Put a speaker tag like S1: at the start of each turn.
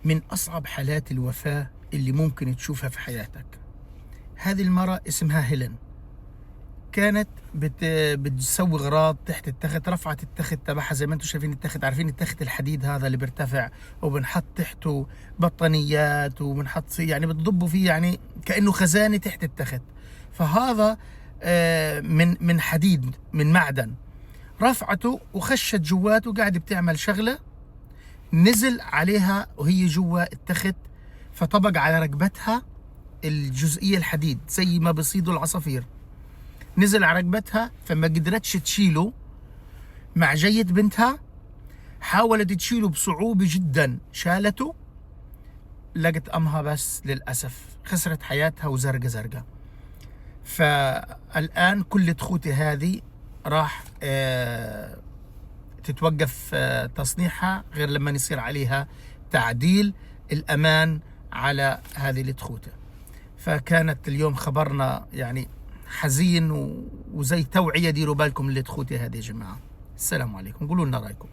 S1: من أصعب حالات الوفاة اللي ممكن تشوفها في حياتك. هذه المرأة اسمها هيلين، كانت بتسوي غراض تحت التخت. رفعت التخت تبعها زي ما انتم شايفين التخت، عارفين التخت الحديد هذا اللي بيرتفع وبنحط تحته بطانيات وبنحط يعني بتضبوا فيه، يعني كأنه خزانة تحت التخت. فهذا من حديد، من معدن. رفعته وخشت جواته وقاعدة بتعمل شغلة، نزل عليها وهي جوا التخت، فطبق على ركبتها الجزئية الحديد زي ما بيصيدوا العصافير. نزل على ركبتها فما قدرتش تشيله مع جية بنتها. حاولت تشيله بصعوبة جدا، شالته، لقت أمها بس للأسف خسرت حياتها وزرقة زرقة. فالآن كل تخوتي هذه راح تتوقف تصنيعها غير لما يصير عليها تعديل الأمان على هذه التخوتة. فكانت اليوم خبرنا يعني حزين وزي توعية، ديروا بالكم اللي تخوتي هذه يا جماعة. السلام عليكم، قولوا لنا رأيكم.